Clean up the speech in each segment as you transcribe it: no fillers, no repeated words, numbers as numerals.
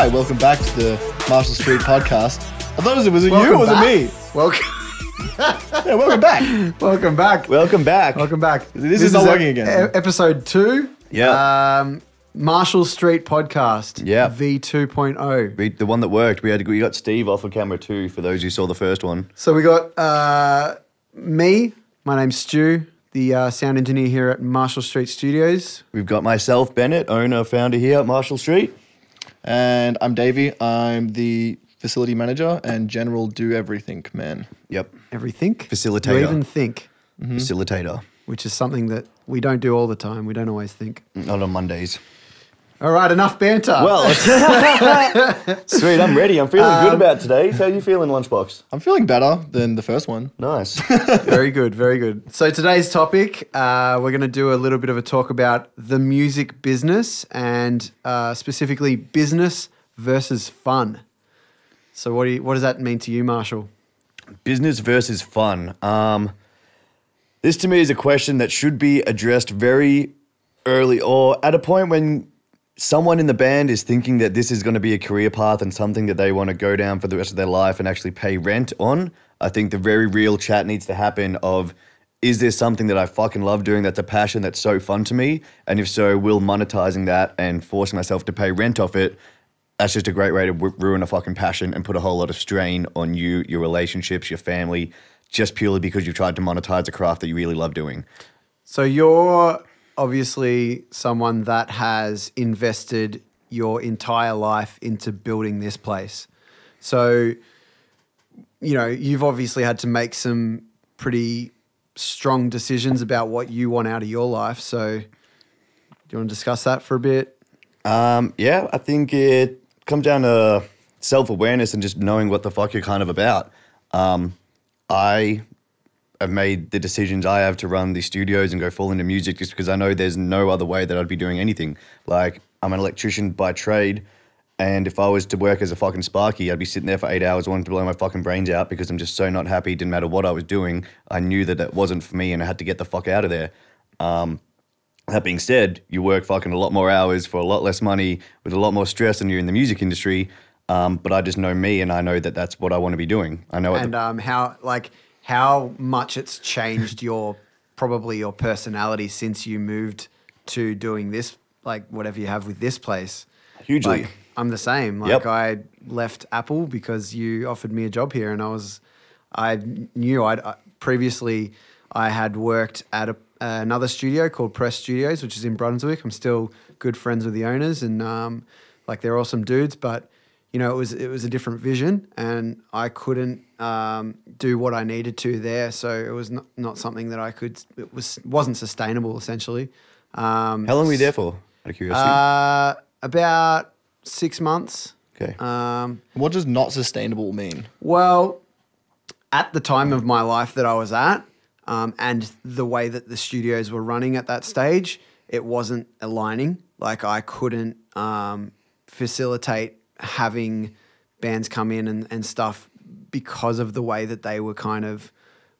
Hi, welcome back to the Marshall Street podcast. I thought was it Welcome you or was back. it me? Welcome, Yeah, welcome back. welcome back. Welcome back. Welcome back. This is not working again. Episode 2. Yeah. Marshall Street podcast. Yeah. V2.0. The one that worked. We got Steve off of camera too, for those who saw the first one. So we got me. My name's Stu, the sound engineer here at Marshall Street Studios. We've got myself, Bennett, owner, founder here at Marshall Street. And I'm Davey. I'm the facility manager and general do everything man. Yep. Everything. Facilitator. You even think, Facilitator. which is something that we don't do all the time. We don't always think. Not on Mondays. All right, enough banter. Well, sweet. I'm ready. I'm feeling good about today. How you feeling, Lunchbox? I'm feeling better than the first one. Nice. Very good, very good. So today's topic, we're going to do a little bit of a talk about the music business and specifically business versus fun. So what does that mean to you, Marshall? Business versus fun. This to me is a question that should be addressed very early, or at a point when someone in the band is thinking that this is going to be a career path and something that they want to go down for the rest of their life and actually pay rent on. I think the very real chat needs to happen of, is this something that I fucking love doing, that's a passion, that's so fun to me? And if so, will monetizing that and forcing myself to pay rent off it, that's just a great way to ruin a fucking passion and put a whole lot of strain on you, your relationships, your family, just purely because you've tried to monetize a craft that you really love doing. So you're obviously someone that has invested your entire life into building this place. So, you know, you've obviously had to make some pretty strong decisions about what you want out of your life. So do you want to discuss that for a bit? Yeah, I think it comes down to self-awareness and just knowing what the fuck you're kind of about. I have made the decisions I have to run the studios and go full into music just because I know there's no other way that I'd be doing anything. Like, I'm an electrician by trade, and if I was to work as a fucking Sparky, I'd be sitting there for 8 hours wanting to blow my fucking brains out because I'm just so not happy. It didn't matter what I was doing. I knew that it wasn't for me and I had to get the fuck out of there. That being said, you work fucking a lot more hours for a lot less money with a lot more stress than you're in the music industry. But I just know me, and I know that that's what I want to be doing. I know. And how much it's changed probably your personality since you moved to doing this, like whatever you have with this place. Hugely. Like, I'm the same. Like, Yep. I left Apple because you offered me a job here, and I knew previously I had worked at another studio called Press Studios, which is in Brunswick. I'm still good friends with the owners, and like, they're awesome dudes, but you know, it was a different vision, and I couldn't do what I needed to there. So it was not something that I could. It wasn't sustainable, essentially. How long were you there for? Out of curiosity. About 6 months. Okay. What does not sustainable mean? Well, at the time of my life that I was at, and the way that the studios were running at that stage, it wasn't aligning. Like, I couldn't facilitate having bands come in and stuff because of the way that they were kind of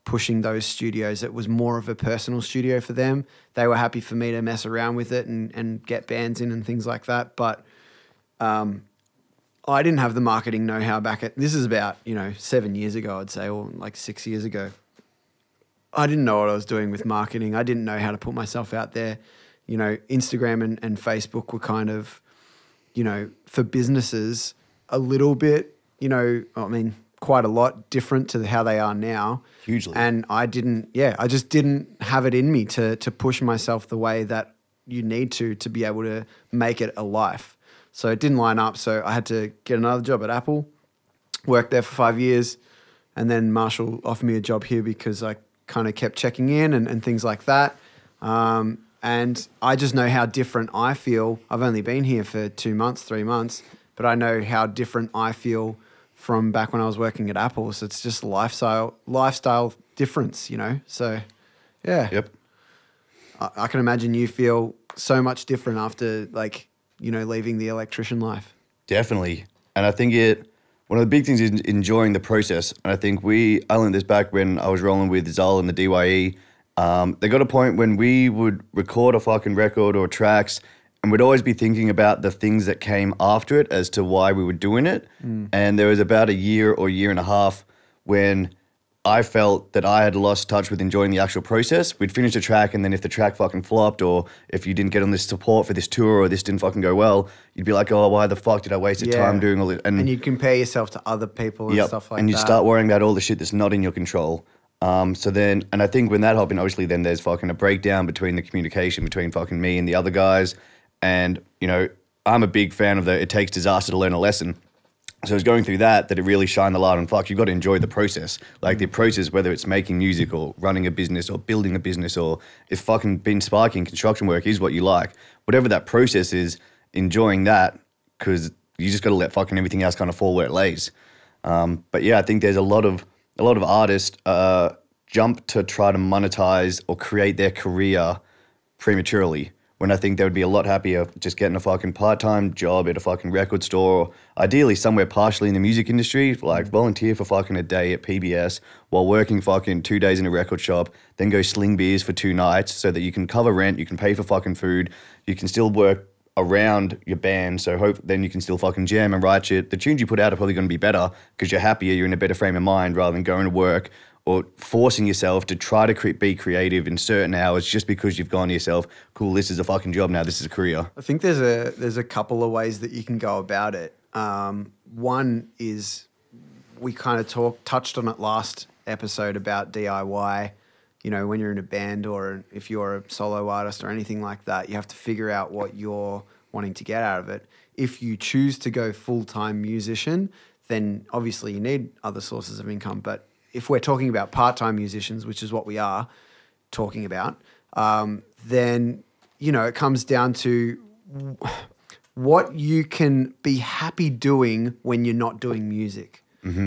pushing those studios. It was more of a personal studio for them. They were happy for me to mess around with it and get bands in and things like that. But I didn't have the marketing know-how this is about, 7 years ago, I'd say, or like 6 years ago. I didn't know what I was doing with marketing. I didn't know how to put myself out there. You know, Instagram and Facebook were kind of, for businesses a little bit, quite a lot different to how they are now. Hugely. And I just didn't have it in me to push myself the way that you need to be able to make it a life. So it didn't line up. So I had to get another job at Apple, worked there for 5 years, and then Marshall offered me a job here because I kind of kept checking in and things like that. And I just know how different I feel. I've only been here for 2 months, 3 months, but I know how different I feel from back when I was working at Apple. So it's just lifestyle difference, So, yeah. Yep. I can imagine you feel so much different after, leaving the electrician life. Definitely. And I think one of the big things is enjoying the process. And I think I learned this back when I was rolling with Zol and the DYE. They got a point when we would record a fucking record or tracks and we'd always be thinking about the things that came after it as to why we were doing it. And there was about a year or year and a half when I felt that I had lost touch with enjoying the actual process. We'd finish a track, and then if the track fucking flopped, or if you didn't get on this support for this tour, or this didn't fucking go well, you'd be like, oh, why the fuck did I waste time doing all this? And you'd compare yourself to other people and stuff like that. And you start worrying about all the shit that's not in your control. So then, and I think when that happened, obviously then there's fucking a breakdown between the communication between fucking me and the other guys. And, you know, I'm a big fan of it takes disaster to learn a lesson. So it was going through that it really shined the light on, fuck, you've got to enjoy the process. Like the process, whether it's making music or running a business or building a business, or if fucking being sparking construction work is what you like, whatever that process is, enjoying that, because you just got to let fucking everything else kind of fall where it lays. But yeah, I think there's a lot of artists jump to try to monetize or create their career prematurely, when I think they would be a lot happier just getting a fucking part-time job at a fucking record store, or ideally somewhere partially in the music industry, like volunteer for fucking a day at PBS while working fucking 2 days in a record shop, then go sling beers for 2 nights so that you can cover rent, you can pay for fucking food, you can still work around your band, so then you can still fucking jam and write shit. The tunes you put out are probably going to be better because you're happier, you're in a better frame of mind, rather than going to work or forcing yourself to try to be creative in certain hours just because you've gone to yourself, cool, this is a fucking job now, this is a career. I think there's a couple of ways that you can go about it. One is, we kind of touched on it last episode about DIY. You know, when you're in a band or if you're a solo artist or anything like that, you have to figure out what you're wanting to get out of it. If you choose to go full-time musician, then obviously you need other sources of income. But if we're talking about part-time musicians, which is what we are talking about, then, you know, it comes down to what you can be happy doing when you're not doing music.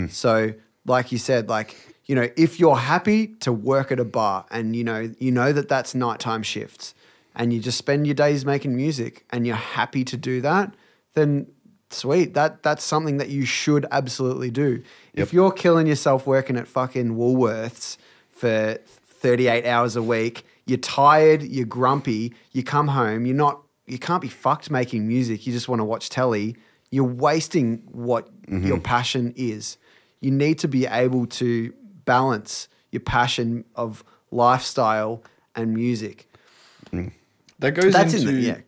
So like you said, like, you know, if you're happy to work at a bar and you know that that's nighttime shifts and you just spend your days making music and you're happy to do that, then sweet. That's something that you should absolutely do. If you're killing yourself working at fucking Woolworths for 38 hours a week, you're tired, you're grumpy, you come home, you can't be fucked making music, you just want to watch telly, you're wasting what your passion is. You need to be able to balance your passion of lifestyle and music. That goes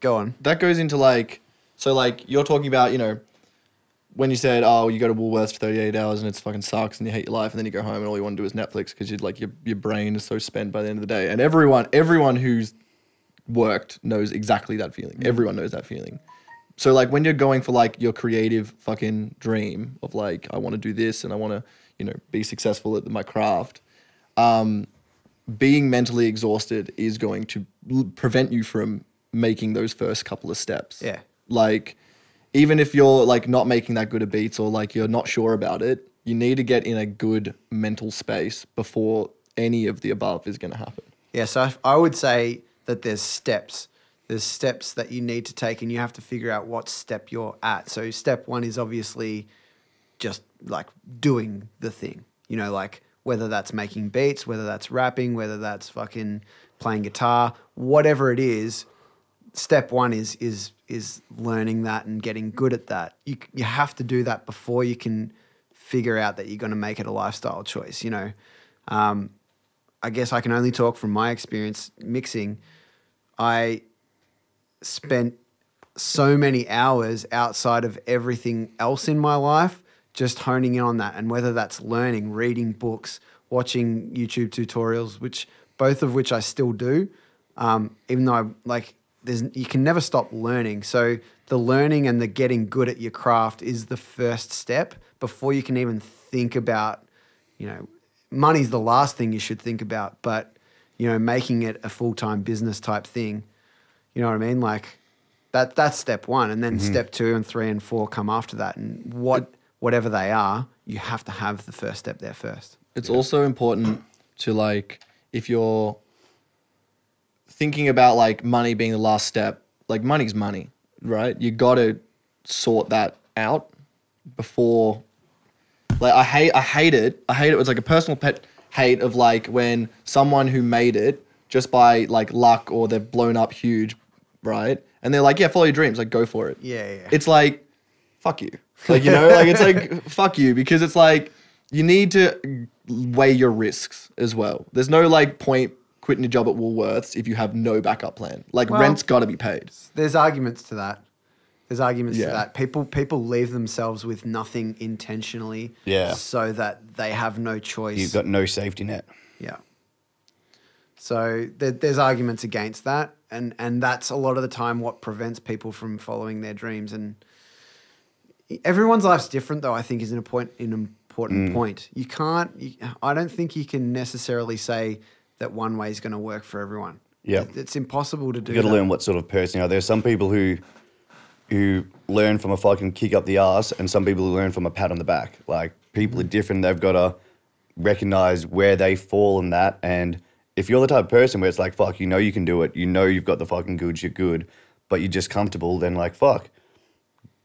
go on. That goes into like, so like you're talking about, you know, when you said, oh, you go to Woolworths for 38 hours and it's fucking sucks and you hate your life, and then you go home and all you want to do is Netflix because you're like your brain is so spent by the end of the day. And everyone who's worked knows exactly that feeling. Everyone knows that feeling. So like when you're going for like your creative fucking dream of like, I want to do this and I want to, you know, be successful at my craft, being mentally exhausted is going to prevent you from making those first couple of steps. Yeah. Like, even if you're like not making that good of beats or like you're not sure about it, you need to get in a good mental space before any of the above is going to happen. Yeah, so I would say that there's steps. There's steps that you need to take and you have to figure out what step you're at. So step one is obviously just like doing the thing, you know, like whether that's making beats, whether that's rapping, whether that's fucking playing guitar, whatever it is. Step one is learning that and getting good at that. You have to do that before you can figure out that you're going to make it a lifestyle choice, you know. I guess I can only talk from my experience mixing. I spent so many hours outside of everything else in my life just honing in on that, and whether that's learning, reading books, watching YouTube tutorials, both of which I still do, even though you can never stop learning. So the learning and the getting good at your craft is the first step before you can even think about, you know, money's the last thing you should think about, but, you know, making it a full-time business type thing, you know what I mean? Like that's step one. And then step 2 and 3 and 4 come after that. And whatever they are, you have to have the first step there first. It's also important to like, if you're thinking about like money being the last step, like money's money, right? You got to sort that out before. Like I hate it. It's like a personal pet hate of like when someone who made it just by like luck or they've blown up huge, right? and they're like, yeah, follow your dreams, like go for it. Yeah. It's like, fuck you. Like, you know, like it's like, fuck you, because it's like, you need to weigh your risks as well. There's no like point quitting your job at Woolworths if you have no backup plan. Like Well, rent's got to be paid. There's arguments to that. Yeah. To that. People leave themselves with nothing intentionally. Yeah. So that they have no choice. You've got no safety net. Yeah. So there's arguments against that, and that's a lot of the time what prevents people from following their dreams. And everyone's life's different, though. I think is an important point. You can't. I don't think you can necessarily say that one way is going to work for everyone. Yeah. It's impossible to do. You got to that. learn what sort of person you are. There's some people who learn from a fucking kick up the ass, and some people who learn from a pat on the back. Like people are different. They've got to recognize where they fall in that. And if you're the type of person where it's like, fuck, you know you can do it, you know you've got the fucking goods, you're good, but you're just comfortable, then like, fuck,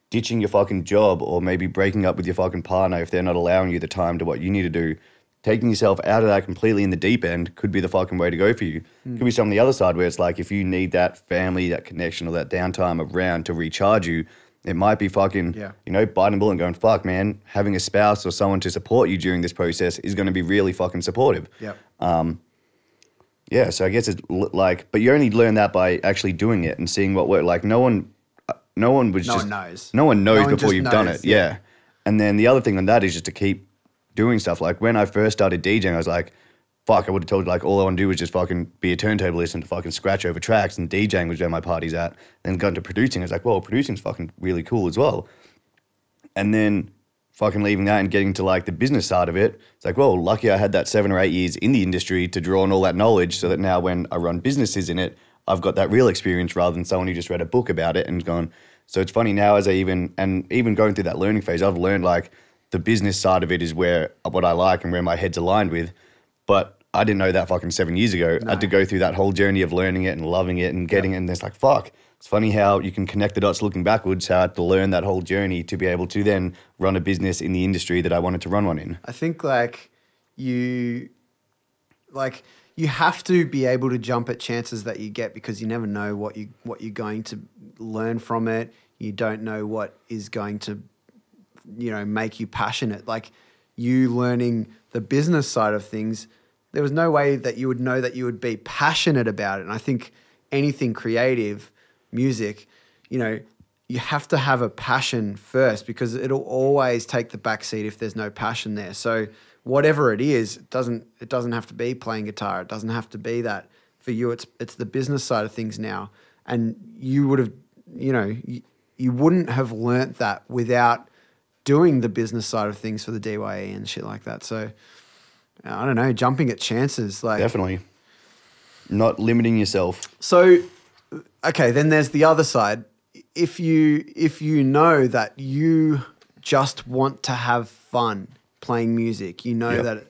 ditching your fucking job or maybe breaking up with your fucking partner if they're not allowing you the time to what you need to do, taking yourself out of that completely in the deep end could be the fucking way to go for you. Could be some on the other side where it's like, if you need that family, that connection or that downtime around to recharge you, it might be fucking, you know, biting a bullet and going, fuck, man, having a spouse or someone to support you during this process is going to be really fucking supportive. Yep. Yeah, so I guess it's like, but you only learn that by actually doing it and seeing what worked. Like no one knows. No one knows before you've done it. Yeah. And then the other thing on that is just to keep doing stuff. Like when I first started DJing, I was like, fuck, I would have told you like all I want to do was just fucking be a turntablist and fucking scratch over tracks, and DJing was where my party's at. Then got into producing. I was like, well, producing's fucking really cool as well. And then fucking leaving that and getting to like the business side of it, it's like, well, lucky I had that 7 or 8 years in the industry to draw on all that knowledge so that now when I run businesses in it, I've got that real experience rather than someone who just read a book about it and gone. So it's funny now as I even going through that learning phase, I've learned like the business side of it is where what I like and where my head's aligned with. But I didn't know that fucking 7 years ago. I had to go through that whole journey of learning it and loving it and getting it. And it's like, fuck. It's funny how you can connect the dots looking backwards, how I had to learn that whole journey to be able to then run a business in the industry that I wanted to run one in. I think you have to be able to jump at chances that you get, because you never know what you're going to learn from it. You don't know what is going to, you know, make you passionate. Like you learning the business side of things, there was no way that you would know that you would be passionate about it. And I think anything creative, music, you know, you have to have a passion first, because it'll always take the backseat if there's no passion there. So whatever it is, it doesn't have to be playing guitar. It doesn't have to be that. For you, it's the business side of things now. And you would have, you know, you wouldn't have learnt that without doing the business side of things for the DYE and shit like that. So I don't know, jumping at chances. Like Definitely. Not limiting yourself. So, okay, then there's the other side. If you know that you just want to have fun playing music, you know that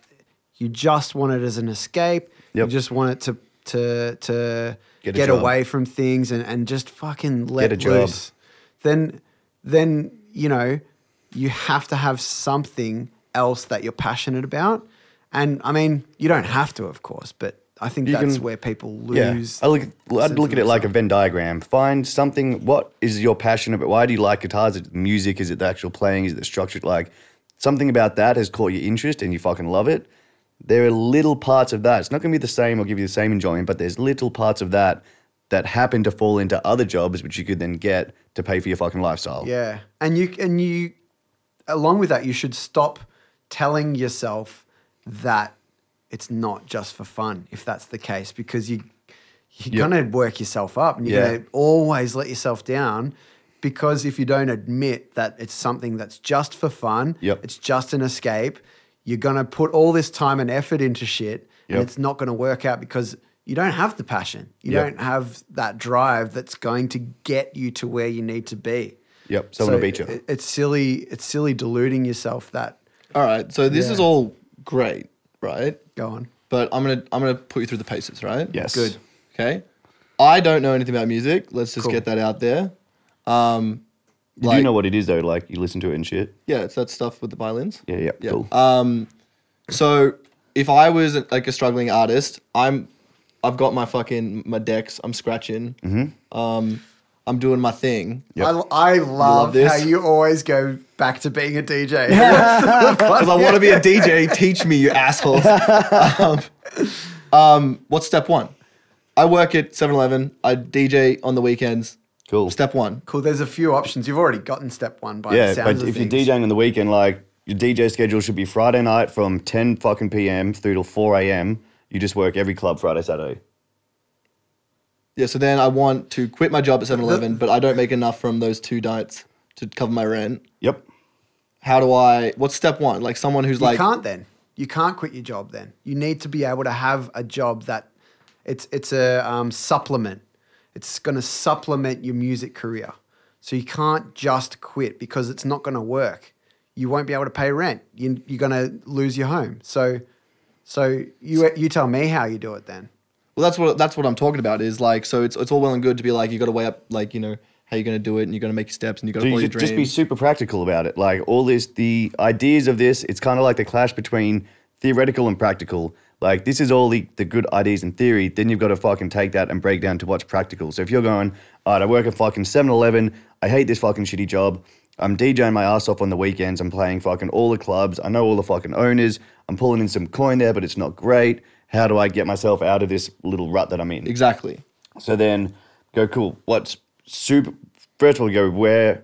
you just want it as an escape. You just want it to get away from things and just fucking let loose. Then you know, you have to have something else that you're passionate about. And I mean, you don't have to, of course, but I think that's where people lose. Yeah. I'd look at it like a Venn diagram. Find something. What is your passion about? Why do you like guitars? Is it music? Is it the actual playing? Is it the structure? Like something about that has caught your interest and you fucking love it. There are little parts of that. It's not going to be the same or give you the same enjoyment, but there's little parts of that happen to fall into other jobs which you could then get to pay for your fucking lifestyle. Yeah. And you along with that, you should stop telling yourself that it's not just for fun, if that's the case, because you're going to work yourself up and you're going to always let yourself down, because if you don't admit that it's something that's just for fun, it's just an escape, you're going to put all this time and effort into shit and it's not going to work out because you don't have the passion. You don't have that drive that's going to get you to where you need to be. Someone will beat you. It's silly deluding yourself that. All right, so this is all great, right? Go on. But I'm gonna put you through the paces, right? Yes. Good. Okay. I don't know anything about music. Let's just get that out there. You do know what it is though, like you listen to it and shit. Yeah, it's that stuff with the violins. Yeah, cool. So if I was like a struggling artist, I've got my decks. I'm scratching. I'm doing my thing. I love this? how you always go back to being a DJ. Because I want to be a DJ. Teach me, you assholes. What's step one? I work at 7-Eleven. I DJ on the weekends. Cool. Step one. Cool. There's a few options. You've already gotten step one by the Yeah, sounds but of if things. you're DJing on the weekend, like your DJ schedule should be Friday night from 10 fucking p.m. through till 4 a.m. You just work every club Friday, Saturday. Yeah, so then I want to quit my job at 7-Eleven, but I don't make enough from those 2 nights to cover my rent. Yep. What's step one? Like someone who's like, You can't quit your job then. You need to be able to have a job that it's a supplement. It's going to supplement your music career. So you can't just quit because it's not going to work. You won't be able to pay rent. You're going to lose your home. So you tell me how you do it then. well, that's what I'm talking about is like, so it's all well and good to be like, you got to weigh up, like, you know, how you're going to do it and you're going to make your steps and you got to So follow you your should dreams. just be super practical about it. Like all this, the ideas of this, it's kind of like the clash between theoretical and practical. Like this is all the good ideas in theory. Then you've got to fucking take that and break down to what's practical. So if you're going, all right, I work at fucking 7-Eleven. I hate this fucking shitty job. I'm DJing my ass off on the weekends. I'm playing fucking all the clubs. I know all the fucking owners. I'm pulling in some coin there, but it's not great. How do I get myself out of this little rut that I'm in? Exactly. So then go, cool. What's super, first of all,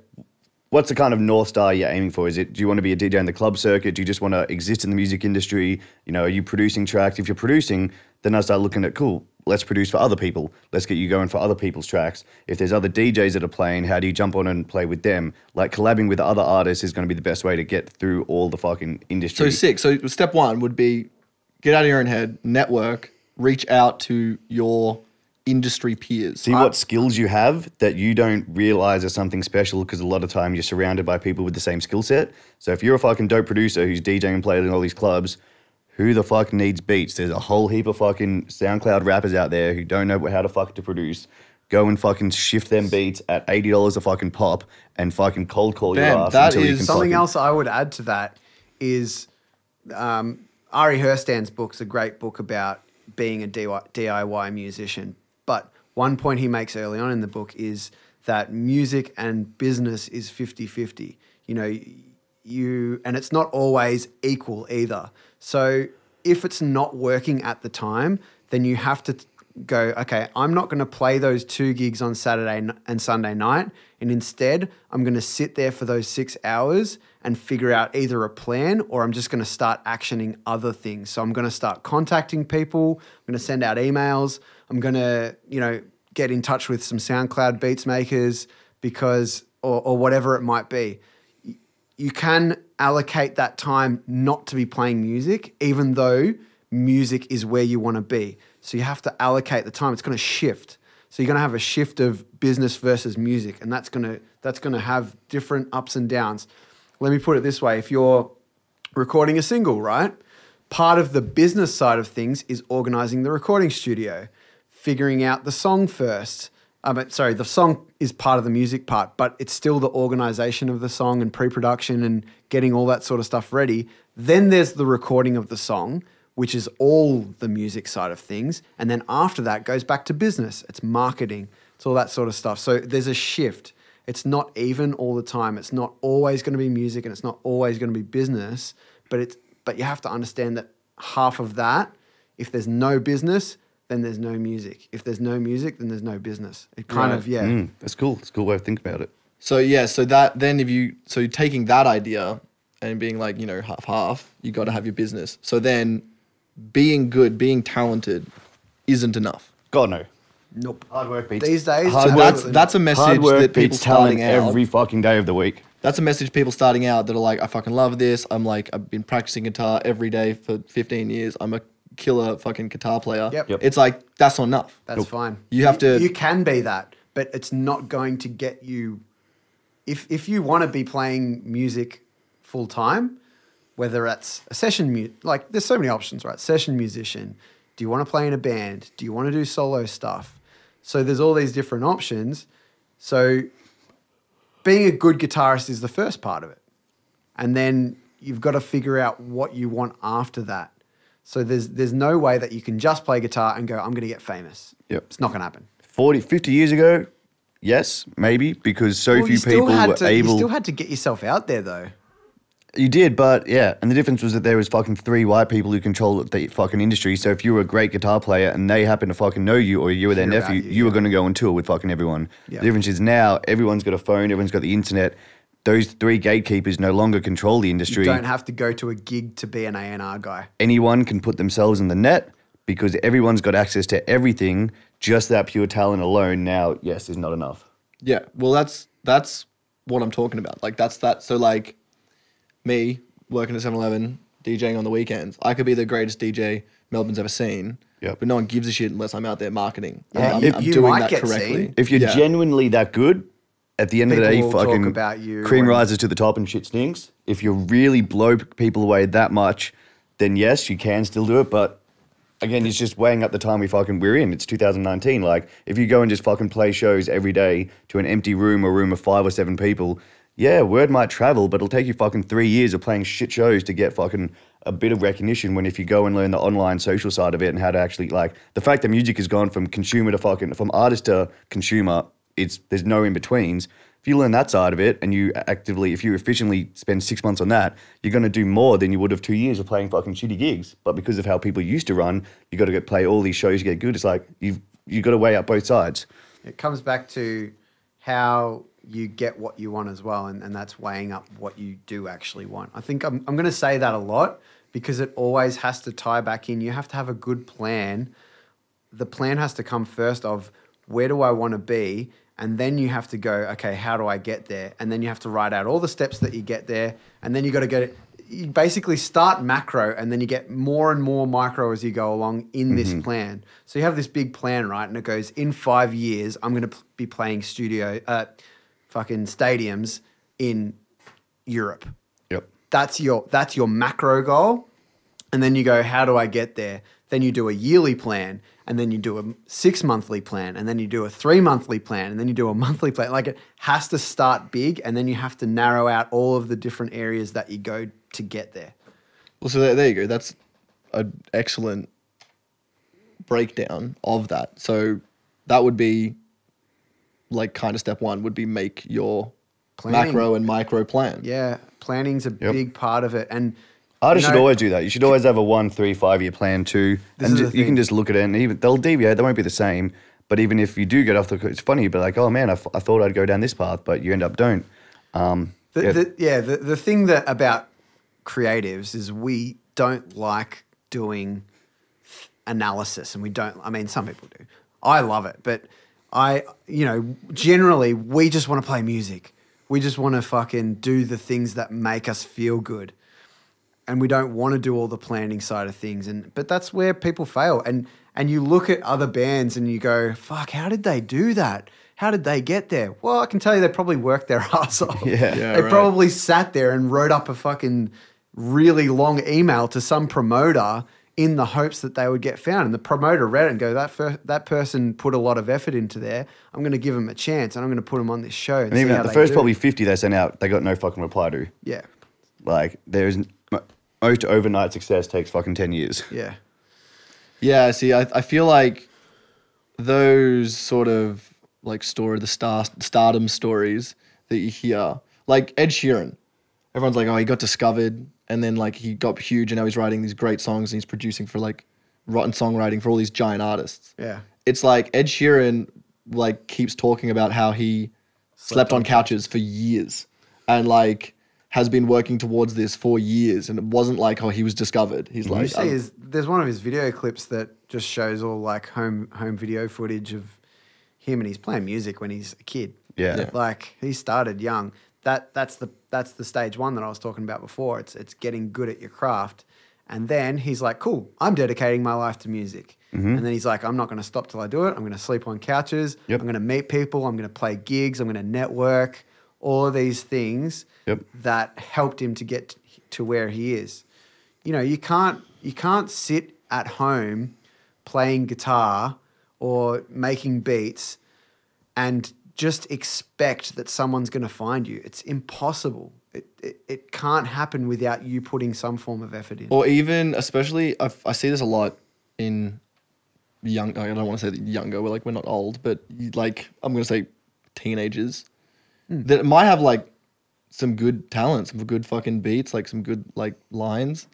what's the kind of North Star you're aiming for? Do you want to be a DJ in the club circuit? Do you just want to exist in the music industry? You know, are you producing tracks? If you're producing, then I start looking at, cool, let's produce for other people. Let's get you going for other people's tracks. If there's other DJs that are playing, how do you jump on and play with them? Like collabing with other artists is going to be the best way to get through all the fucking industry. So sick. So step one would be get out of your own head, network, reach out to your industry peers. See what skills you have that you don't realize are something special because a lot of time you're surrounded by people with the same skill set. So if you're a fucking dope producer who's DJing and playing in all these clubs, who the fuck needs beats? There's a whole heap of fucking SoundCloud rappers out there who don't know how to fuck to produce. Go and fucking shift them beats at $80 a fucking pop and fucking cold call your Damn, ass that until you is can Something fucking... else I would add to that is Ari Herstand's book's a great book about being a DIY musician. But one point he makes early on in the book is that music and business is 50-50. You know, and it's not always equal either. So if it's not working at the time, then you have to go, okay, I'm not going to play those 2 gigs on Saturday and Sunday night. And instead, I'm going to sit there for those 6 hours and figure out either a plan or I'm just going to start actioning other things. So I'm going to start contacting people. I'm going to send out emails. I'm going to, get in touch with some SoundCloud beats makers because, or whatever it might be. You can allocate that time not to be playing music, even though music is where you want to be. So you have to allocate the time. It's going to shift. So you're going to have a shift of business versus music, and that's going to have different ups and downs. Let me put it this way. If you're recording a single, right? Part of the business side of things is organizing the recording studio, figuring out the song first. The song is part of the music part, but it's still the organization of the song and pre-production and getting all that sort of stuff ready. Then there's the recording of the song, which is all the music side of things. And then after that goes back to business. It's marketing. It's all that sort of stuff. So there's a shift. It's not even all the time. It's not always going to be music and it's not always going to be business, but you have to understand that half of that, if there's no business, then there's no music. If there's no music, then there's no business. It kind of, yeah. That's cool. It's a cool way of thinking about it. So yeah, so you're taking that idea and being like, half, you got to have your business. So then being good, being talented isn't enough. God, no. Nope. Hard work beats... These days, Hard So work, that's a message hard work that people beats talent starting out. every fucking day of the week. That's a message people starting out that are like, I fucking love this. I've been practicing guitar every day for 15 years. I'm a killer fucking guitar player. Yep. It's like, that's not enough. That's fine. You have to... You can be that, but it's not going to get you... If you want to be playing music full time, whether it's a session... there's so many options, right? Session musician. Do you want to play in a band? Do you want to do solo stuff? So there's all these different options. So being a good guitarist is the first part of it. And then you've got to figure out what you want after that. So there's no way that you can just play guitar and go, I'm going to get famous. Yep. It's not going to happen. 50 years ago, yes, maybe, because so Well, few you still people had were to, able. You still had to get yourself out there, though. You did, but yeah, and the difference was that there was fucking 3 white people who controlled the fucking industry. So if you were a great guitar player and they happened to fucking know you, or you were their Hear about nephew, you, you were yeah. going to go on tour with fucking everyone. Yeah. The difference is now everyone's got a phone, everyone's got the internet. Those 3 gatekeepers no longer control the industry. You don't have to go to a gig to be an A&R guy. Anyone can put themselves in the net because everyone's got access to everything. Just that pure talent alone now, yes, is not enough. Yeah, well, that's what I'm talking about. Like, that's that. So, like, me working at 7-Eleven, DJing on the weekends, I could be the greatest DJ Melbourne's ever seen, Yep. but no one gives a shit unless I'm out there marketing. Yeah, And you- I'm you doing might that get correctly. seen. If you're Yeah. genuinely that good, at the end of the day, People will talk fucking about you cream when- rises to the top and shit stinks. If you really blow people away that much, then yes, you can still do it. But again, it's just weighing up the time we're in. It's 2019. Like, if you go and just fucking play shows every day to an empty room or room of 5 or 7 people, yeah, word might travel, but it'll take you fucking 3 years of playing shit shows to get fucking a bit of recognition. When if you go and learn the online social side of it and how to actually, like, the fact that music has gone from consumer to fucking, from artist to consumer, there's no in betweens. If you learn that side of it and if you efficiently spend 6 months on that, you're going to do more than you would have 2 years of playing fucking shitty gigs. But because of how people used to run, you got to play all these shows to get good. It's like you've got to weigh up both sides. It comes back to how you get what you want as well, and that's weighing up what you do actually want. I think I'm going to say that a lot because it always has to tie back in. You have to have a good plan. The plan has to come first of where do I want to be? And then you have to go, okay, how do I get there? And then you have to write out all the steps that you get there. And then you got to you basically start macro and then you get more and more micro as you go along in this plan. So you have this big plan, right? And it goes, in 5 years, I'm going to be playing fucking stadiums in Europe. Yep. That's your macro goal. And then you go, how do I get there? Then you do a yearly plan, and then you do a 6-monthly plan, and then you do a 3-monthly plan, and then you do a monthly plan. Like, it has to start big, and then you have to narrow out all of the different areas that you go to get there. Well, so there you go. That's an excellent breakdown of that. So that would be like kind of step 1 would be make your Planning. macro and micro plan. Yeah, planning's a big part of it. And Artists you should know, always do that. You should always have a 1, 3, 5 year plan too. This And is the you can thing. just look at it and even they'll deviate. They won't be the same. But even if you do get off it's funny. You'll be like, oh man, I thought I'd go down this path, but you end up don't. The thing that about creatives is we don't like doing analysis, and we don't. I mean, some people do. I love it, but generally we just want to play music. We just want to fucking do the things that make us feel good, and we don't want to do all the planning side of things. But that's where people fail. And you look at other bands and you go, "Fuck, how did they do that? How did they get there?" Well, I can tell you they probably worked their ass off. Yeah. They right. probably sat there and wrote up a fucking really long email to some promoter in the hopes that they would get found. And the promoter read it and go, that person put a lot of effort into there. I'm going to give them a chance and I'm going to put them on this show. And And even see how the they first do. probably 50 they sent out, they got no fucking reply to. Yeah. Like there's most overnight success takes fucking 10 years. Yeah. Yeah, see, I feel like those sort of like stardom stories that you hear, like Ed Sheeran, everyone's like, oh, he got discovered and then like he got huge and now he's writing these great songs and he's producing for like rotten songwriting for all these giant artists. Yeah. It's like Ed Sheeran like keeps talking about how he slept on couches for years and like has been working towards this for years, and it wasn't like, oh, he was discovered. He's You like, see, there's one of his video clips that just shows all like home video footage of him, and he's playing music when he's a kid. Yeah. Like he started young. That's the stage 1 that I was talking about before. It's getting good at your craft, and then he's like, cool, I'm dedicating my life to music. And then he's like, I'm not going to stop till I do it. I'm going to sleep on couches. Yep. I'm going to meet people. I'm going to play gigs. I'm going to network. All of these things that helped him to get to where he is. You know, you can't sit at home playing guitar or making beats and just expect that someone's going to find you. It's impossible. It can't happen without you putting some form of effort in. or even, especially, I see this a lot in young. I don't want to say younger. We're not old, but like I'm going to say teenagers that might have like some good talent, some good fucking beats, like some good like lines.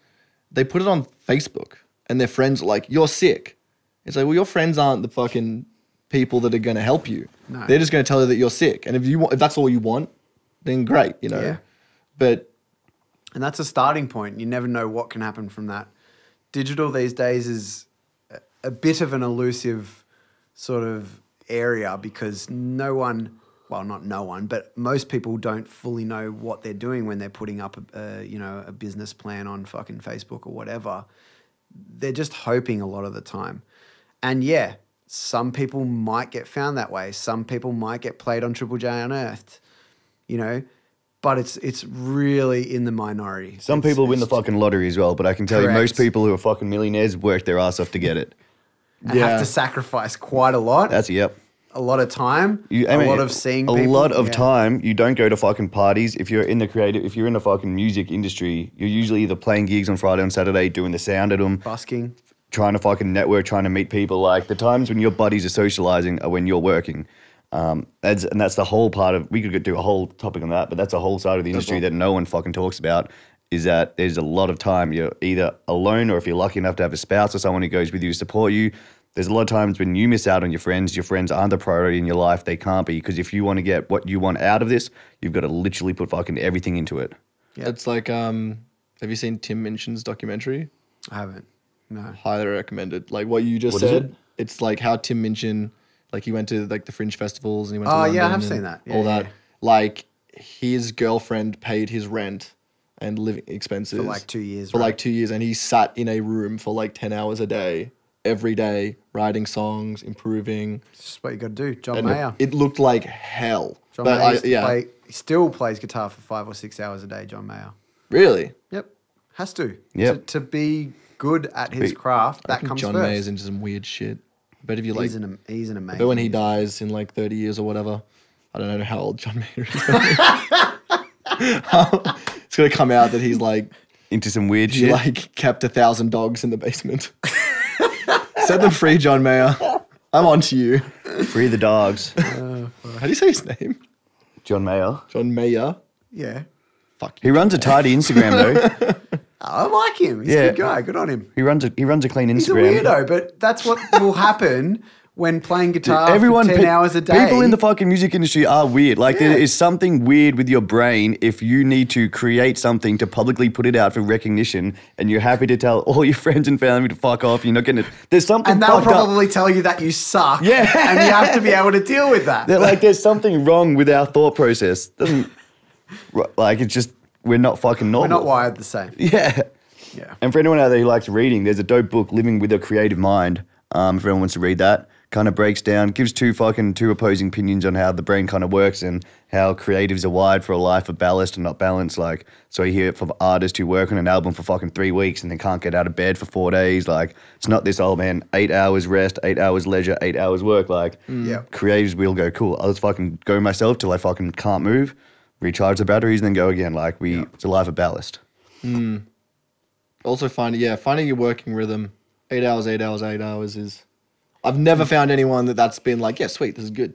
They put it on Facebook and their friends are like, "You're sick." It's like, well, your friends aren't the fucking people that are going to help you. No. They're just going to tell you that you're sick. And if that's all you want, then great, you know. Yeah. But And that's a starting point. You never know what can happen from that. Digital these days is a bit of an elusive sort of area because no one, well, not no one, but most people don't fully know what they're doing when they're putting up a business plan on fucking Facebook or whatever. They're just hoping a lot of the time. And yeah, some people might get found that way. Some people might get played on Triple J Unearthed, you know, but it's really in the minority. Some It's- people win the it's- fucking lottery as well, but I can tell you most Correct. people who are fucking millionaires work their ass off to get it. and Yeah. have to sacrifice quite a lot, That's yep. a lot of time, I mean, lot of seeing a people. lot of Yeah. time. You don't go to fucking parties. If you're in the fucking music industry, you're usually either playing gigs on Friday and Saturday, doing the sound at them, Busking. trying to fucking network, trying to meet people. Like the times when your buddies are socializing are when you're working. That's the whole part of. We could do a whole topic on that, but that's a whole side of the industry that no one fucking talks about. Is that there's a lot of time you're either alone or if you're lucky enough to have a spouse or someone who goes with you to support you. There's a lot of times when you miss out on your friends aren't the priority in your life. They can't be because if you want to get what you want out of this, you've got to literally put fucking everything into it. Yeah. it's like, have you seen Tim Minchin's documentary? I haven't. No. Highly recommended. Like what you just What is said. it? It's like how Tim Minchin, like he went to like the Fringe festivals and he went to Oh, London yeah, I have and seen that. Yeah, all that. yeah. Like his girlfriend paid his rent and living expenses For like 2 years, For right? like 2 years, and he sat in a room for like 10 hours a day, every day, writing songs, improving. It's just what you got to do. John And Mayer. it looked like hell. John but Mayer used to yeah, play, he still plays guitar for 5 or 6 hours a day, John Mayer. really. Yep. Has to. Yep. To be good at his craft, I that think comes John first. Mayer's into some weird shit. But if you like, He's an amazing. but when he dies in like 30 years or whatever, I don't know how old John Mayer is. It's gonna come out that he's like Into some weird he shit. like kept 1,000 dogs in the basement. Set them free, John Mayer. I'm on to you. Free the dogs. How do you say his name? John Mayer. John Mayer. Yeah. Fuck He you. runs a tidy Instagram though. I like him. He's Yeah. a good guy. Good on him. He runs a clean Instagram. He's a weirdo, but that's what will happen when playing guitar Everyone, for 10 pe- hours a day. People in the fucking music industry are weird. Like Yeah. there is something weird with your brain if you need to create something to publicly put it out for recognition, and you're happy to tell all your friends and family to fuck off. You're not getting it. There's something. and they'll fucked up. probably tell you that you suck. Yeah. And you have to be able to deal with that. They're like, there's something wrong with our thought process. Doesn't like it's just we're not fucking We're normal. not wired the same. Yeah. Yeah. And for anyone out there who likes reading, there's a dope book, Living with a Creative Mind. If anyone wants to read that, kind of breaks down, gives two opposing opinions on how the brain kind of works and how creatives are wired for a life of ballast and not balance. Like, so you hear it from artists who work on an album for fucking 3 weeks and then can't get out of bed for 4 days. Like, it's not this old man, 8 hours rest, 8 hours leisure, 8 hours work. Like, Yeah. creatives will go, cool, I'll just fucking go myself till I fucking can't move, recharge the batteries, and then go again. Like, it's a life of ballast. Also finding your working rhythm. 8 hours, 8 hours, 8 hours is. I've never found anyone that's been like, yeah, sweet, this is good.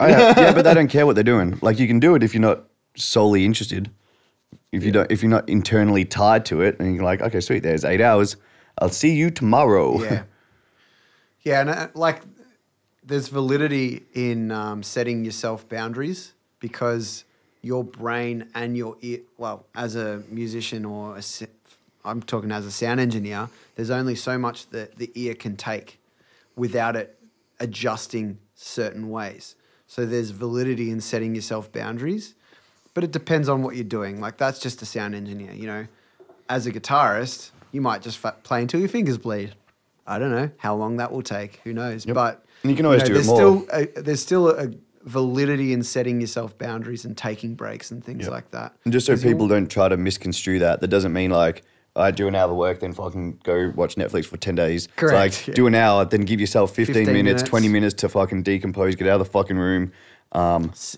Yeah, but they don't care what they're doing. Like you can do it if you're not solely interested. If you're not internally tied to it, and you're like, okay, sweet, there's 8 hours. I'll see you tomorrow. Yeah. Yeah, and like there's validity in setting yourself boundaries because your brain and your ear, well, as a musician or I'm talking as a sound engineer, there's only so much that the ear can take without it adjusting certain ways. So there's validity in setting yourself boundaries, but it depends on what you're doing. Like that's just a sound engineer, you know. As a guitarist, you might just play until your fingers bleed. I don't know how long that will take. Who knows? Yep. But And you can always do it there's more. there's still a validity in setting yourself boundaries and taking breaks and things like that. And just so 'Cause you'll- people don't try to misconstrue that doesn't mean like I do an hour of work, then fucking go watch Netflix for 10 days. Correct, It's like yeah. do an hour, then give yourself 15 minutes, minutes. 20 minutes to fucking decompose, get out of the fucking room,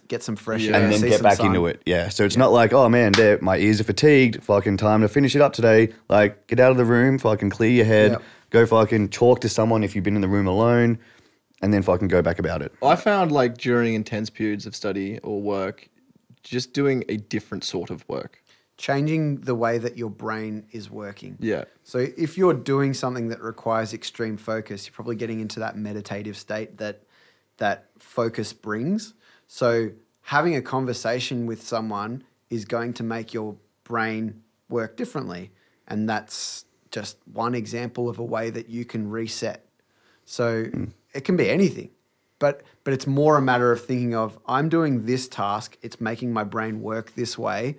get some fresh Yeah. air, and then see get some back sun. into it. Yeah. So it's not like, oh man, my ears are fatigued, fucking time to finish it up today. Like get out of the room, fucking clear your head, Yep. go fucking talk to someone if you've been in the room alone. and then fucking go back about it. I found like during intense periods of study or work, just doing a different sort of work. Changing the way that your brain is working. Yeah. So if you're doing something that requires extreme focus, you're probably getting into that meditative state that focus brings. So having a conversation with someone is going to make your brain work differently. And that's just one example of a way that you can reset. So it can be anything, but it's more a matter of thinking of, I'm doing this task, it's making my brain work this way.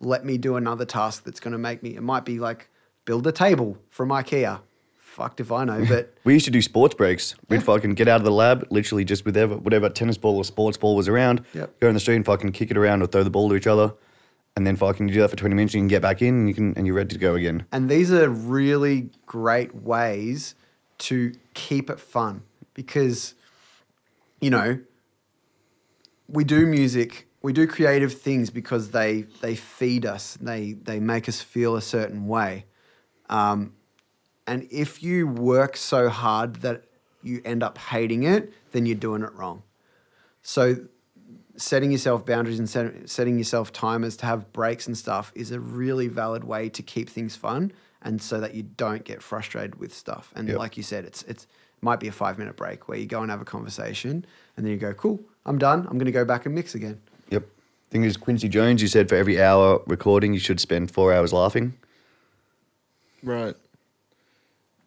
Let me do another task that's going to make me, it might be like build a table from IKEA. Fucked if I know, but We used to do sports breaks. We'd fucking get out of the lab, literally just with whatever tennis ball or sports ball was around, Yep. go in the street and fucking kick it around or throw the ball to each other. And then fucking you do that for 20 minutes, you can get back in and you're ready to go again. and these are really great ways to keep it fun because, you know, we do music, we do creative things because they feed us, they make us feel a certain way. And if you work so hard that you end up hating it, then you're doing it wrong. So setting yourself boundaries and setting yourself timers to have breaks and stuff is a really valid way to keep things fun and so that you don't get frustrated with stuff. And Yep. like you said, it might be a 5-minute break where you go and have a conversation and then you go, cool, I'm done. I'm going to go back and mix again. Yep. Thing is, Quincy Jones, you said for every hour recording, you should spend 4 hours laughing. Right.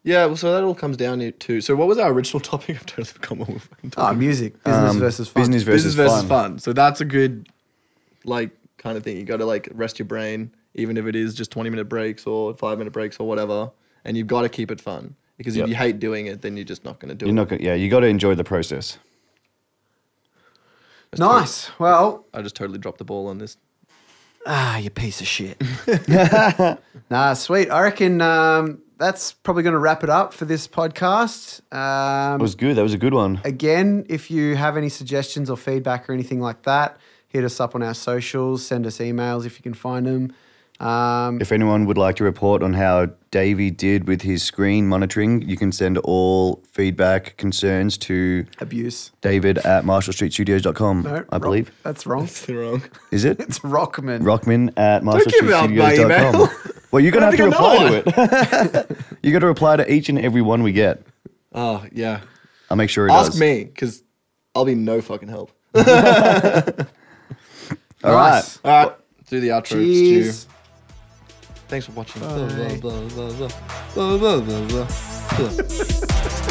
Yeah, well, so that all comes down to... So what was our original topic? I've totally forgotten what we were fucking talking about. Music, business versus fun. Business versus fun. So that's a good, like, kind of thing. You got to, like, rest your brain, even if it is just 20-minute breaks or 5-minute breaks or whatever. And you've got to keep it fun. Because Yep. if you hate doing it, then you're just not going to do You're it. not gonna, yeah, you got to enjoy the process. Nice. Well, I just totally dropped the ball on this. you piece of shit. Nah, sweet. I reckon that's probably going to wrap it up for this podcast. That was good. That was a good one. Again, if you have any suggestions or feedback or anything like that, hit us up on our socials, send us emails if you can find them. If anyone would like to report on how Davey did with his screen monitoring, you can send all feedback, concerns to Abuse. david@marshallstreetstudios.com, No, I believe. That's wrong. That's wrong. Is it? It's Rockman. Rockman at give out my email. marshallstreetstudios.com. Well, you're going to have to reply to it. You got to reply to each and every one we get. Oh, yeah. I'll make sure he Ask does. me, because I'll be no fucking help. All right. Nice. All right. Do the outro, Cheers. Stu. Thanks for watching. Bye. Blah, blah, blah, blah, blah, blah, blah, blah, blah.